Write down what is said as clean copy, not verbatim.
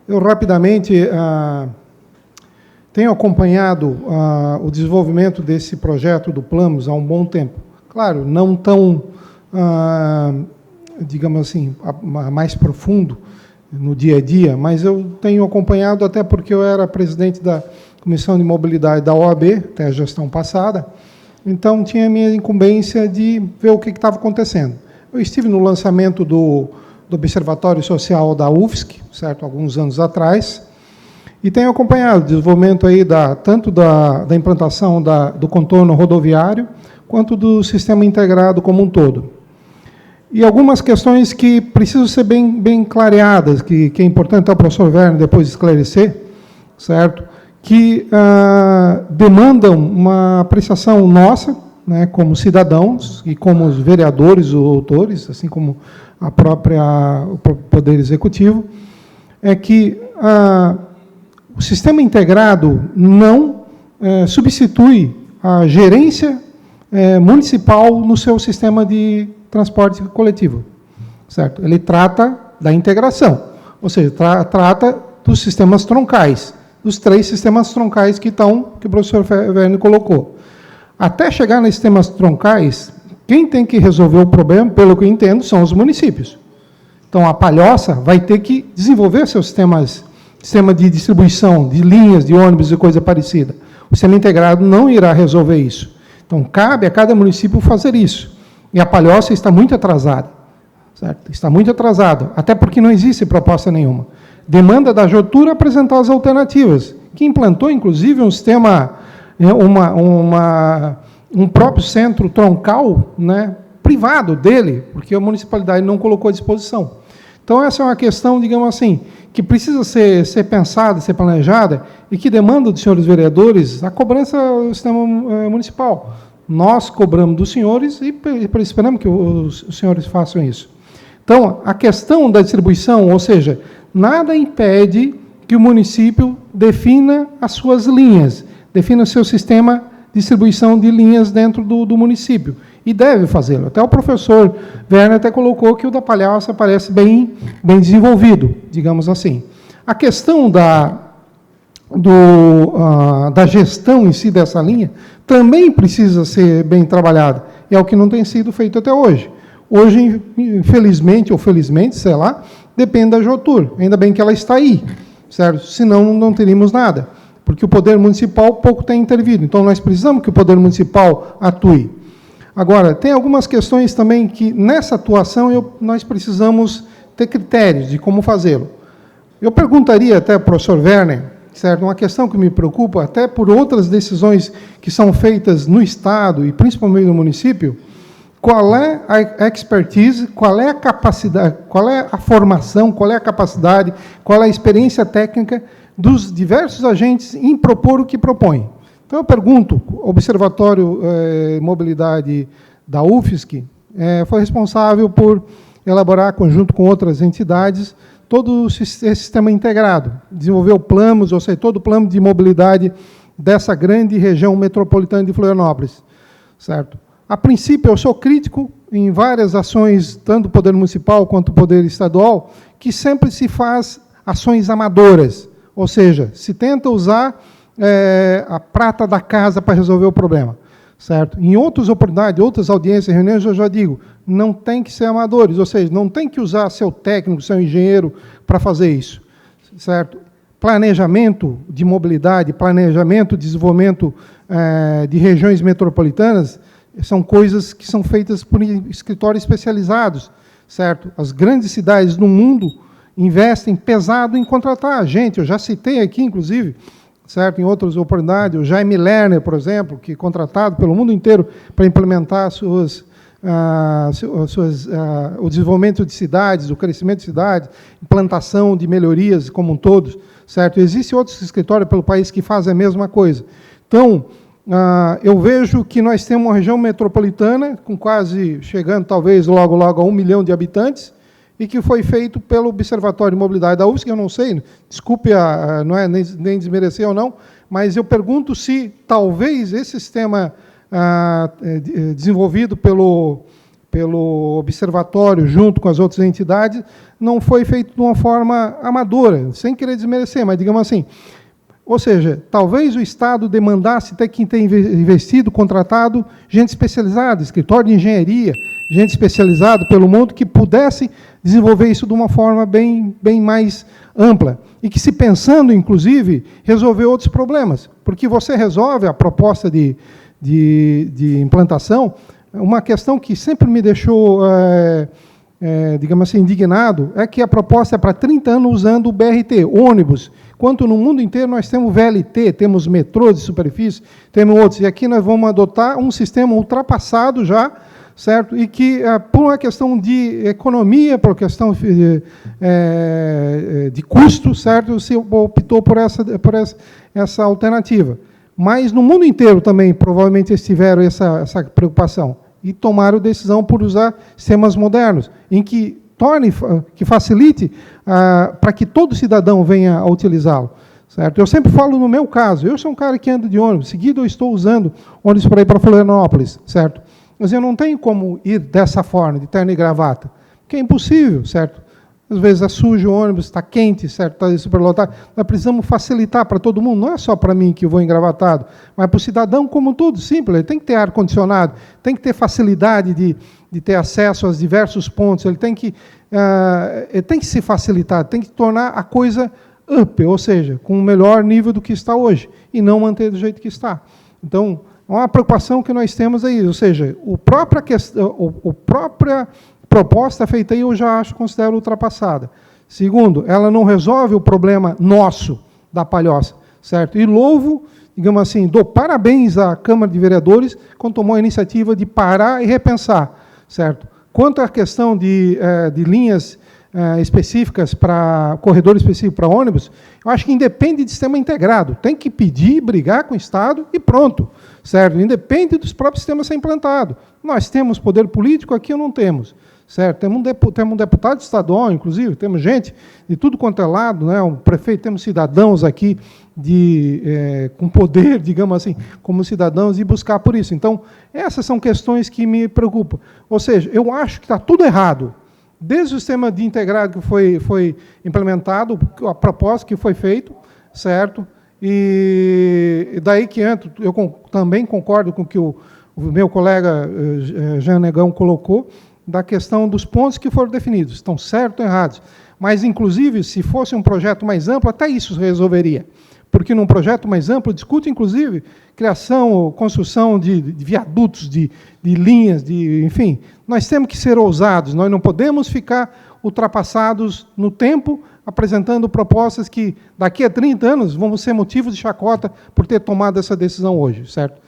Eu rapidamente tenho acompanhado o desenvolvimento desse projeto do Plamos há um bom tempo. Claro, não tão, digamos assim, mais profundo no dia a dia, mas eu tenho acompanhado até porque eu era presidente da Comissão de Mobilidade da OAB, até a gestão passada, então tinha a minha incumbência de ver o que estava acontecendo. Eu estive no lançamento do Observatório Social da UFSC, certo, alguns anos atrás, e tenho acompanhado o desenvolvimento aí tanto da implantação do contorno rodoviário, quanto do sistema integrado como um todo. E algumas questões que precisam ser bem clareadas, que é importante o professor Werner depois esclarecer, certo? Que demandam uma apreciação nossa, né, como cidadãos e como os vereadores ou autores, assim como o Poder Executivo, é que o sistema integrado não substitui a gerência municipal no seu sistema de transporte coletivo, certo? Ele trata da integração, ou seja, trata dos sistemas troncais, dos 3 sistemas troncais que o professor Werner colocou. Até chegar nos sistemas troncais, quem tem que resolver o problema, pelo que eu entendo, são os municípios. Então, a Palhoça vai ter que desenvolver seus sistema de distribuição, de linhas, de ônibus e coisa parecida. O sistema integrado não irá resolver isso. Então, cabe a cada município fazer isso. E a Palhoça está muito atrasada, certo? Está muito atrasado, até porque não existe proposta nenhuma. Demanda da Jotura apresentar as alternativas, que implantou, inclusive, um sistema, um próprio centro troncal, né, privado dele, porque a municipalidade não colocou à disposição. Então, essa é uma questão, digamos assim, que precisa ser pensada, ser planejada, e que demanda dos senhores vereadores a cobrança do sistema municipal. Nós cobramos dos senhores e esperamos que os senhores façam isso. Então, a questão da distribuição, ou seja, nada impede que o município defina as suas linhas, defina o seu sistema de distribuição de linhas dentro do município, e deve fazê-lo. Até o professor Werner até colocou que o da Palhoça parece bem desenvolvido, digamos assim. A questão da gestão em si dessa linha também precisa ser bem trabalhada, e é o que não tem sido feito até hoje. Hoje, infelizmente, ou felizmente, sei lá, depende da Jotur. Ainda bem que ela está aí, certo? Senão não teríamos nada, porque o Poder Municipal pouco tem intervido. Então, nós precisamos que o Poder Municipal atue. Agora, tem algumas questões também que, nessa atuação, nós precisamos ter critérios de como fazê-lo. Eu perguntaria até ao professor Werner, certo? Uma questão que me preocupa, até por outras decisões que são feitas no Estado e principalmente no município, qual é a expertise, qual é a capacidade, qual é a formação, qual é a capacidade, qual é a experiência técnica dos diversos agentes em propor o que propõem. Então, eu pergunto, o Observatório Mobilidade da UFSC foi responsável por elaborar, conjunto com outras entidades, todo esse sistema integrado, desenvolveu planos, ou seja, todo o plano de mobilidade dessa grande região metropolitana de Florianópolis, certo? A princípio, eu sou crítico em várias ações, tanto do Poder Municipal quanto do Poder Estadual, que sempre se faz ações amadoras, ou seja, se tenta usar a prata da casa para resolver o problema, certo? Em outras oportunidades, outras audiências, reuniões, eu já digo, não tem que ser amadores, ou seja, não tem que usar seu técnico, seu engenheiro para fazer isso, certo? Planejamento de mobilidade, planejamento de desenvolvimento de regiões metropolitanas, são coisas que são feitas por escritórios especializados, certo? As grandes cidades do mundo investem pesado em contratar gente. Eu já citei aqui, inclusive, certo? Em outras oportunidades, o Jaime Lerner, por exemplo, que é contratado pelo mundo inteiro para implementar o desenvolvimento de cidades, o crescimento de cidades, implantação de melhorias como um todo, certo? Existem outros escritórios pelo país que fazem a mesma coisa. Então, eu vejo que nós temos uma região metropolitana, com quase chegando, talvez, logo a 1 milhão de habitantes, e que foi feito pelo Observatório de Mobilidade da UFSC, eu não sei, desculpe, não é nem desmerecer ou não, mas eu pergunto se talvez esse sistema desenvolvido pelo observatório, junto com as outras entidades, não foi feito de uma forma amadora, sem querer desmerecer, mas digamos assim. Ou seja, talvez o Estado demandasse ter que ter investido, contratado gente especializada, escritório de engenharia, gente especializada pelo mundo, que pudesse desenvolver isso de uma forma bem mais ampla. E que, se pensando, inclusive, resolver outros problemas. Porque você resolve a proposta de implantação, uma questão que sempre me deixou, digamos assim, indignado, é que a proposta é para 30 anos usando o BRT, ônibus, enquanto no mundo inteiro nós temos VLT, temos metrô de superfície, temos outros, e aqui nós vamos adotar um sistema ultrapassado já, certo? E que, por uma questão de economia, por questão de custo, certo? Se optou por essa alternativa. Mas no mundo inteiro também, provavelmente, eles tiveram essa preocupação e tomaram decisão por usar sistemas modernos, em que que facilite para que todo cidadão venha a utilizá-lo. Certo? Eu sempre falo no meu caso, eu sou um cara que anda de ônibus, seguido eu estou usando ônibus para ir para Florianópolis, certo? Mas eu não tenho como ir dessa forma, de terno e gravata, porque é impossível, certo? Às vezes é sujo o ônibus, está quente, certo? Está superlotado. Nós precisamos facilitar para todo mundo, não é só para mim que vou engravatado, mas para o cidadão como um todo, simples. Ele tem que ter ar-condicionado, tem que ter facilidade de ter acesso aos diversos pontos, ele tem que se facilitar, tem que tornar a coisa up, ou seja, com um melhor nível do que está hoje, e não manter do jeito que está. Então, é uma preocupação que nós temos aí, ou seja, a própria proposta feita aí eu já considero ultrapassada. Segundo, ela não resolve o problema nosso da Palhoça, certo? E louvo, digamos assim, dou parabéns à Câmara de Vereadores quando tomou a iniciativa de parar e repensar, certo? Quanto à questão de linhas específicas para corredor específico para ônibus, eu acho que independe de sistema integrado, tem que pedir, brigar com o Estado e pronto, certo? Independe dos próprios sistemas ser implantado. Nós temos poder político, aqui não temos, certo? Temos um deputado estadual, inclusive, temos gente de tudo quanto é lado, né? Um prefeito, temos cidadãos aqui com poder, digamos assim, como cidadãos, e buscar por isso. Então, essas são questões que me preocupam. Ou seja, eu acho que está tudo errado. Desde o sistema de integrado que foi implementado, a proposta que foi feito, certo? E daí que entra, eu também concordo com o que o meu colega Jean Negão colocou, da questão dos pontos que foram definidos, estão certos ou errados. Mas, inclusive, se fosse um projeto mais amplo, até isso resolveria. Porque, num projeto mais amplo, discute, inclusive, criação ou construção de viadutos, de linhas, enfim. Nós temos que ser ousados, nós não podemos ficar ultrapassados no tempo, apresentando propostas que, daqui a 30 anos, vão ser motivo de chacota por ter tomado essa decisão hoje, certo?